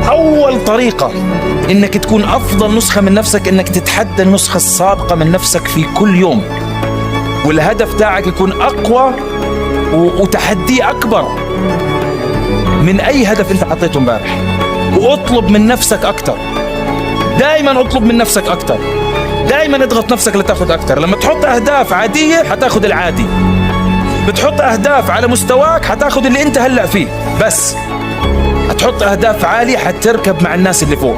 أول طريقة إنك تكون أفضل نسخة من نفسك إنك تتحدى النسخة السابقة من نفسك في كل يوم، والهدف تاعك يكون أقوى وتحدي أكبر من أي هدف أنت حطيته امبارح. واطلب من نفسك أكتر، دائما اطلب من نفسك أكتر، دائما اضغط نفسك لتاخذ أكتر. لما تحط أهداف عادية حتاخذ العادي، بتحط أهداف على مستواك حتاخذ اللي أنت هلأ فيه، بس هتحط أهداف عالية حتركب مع الناس اللي فوق.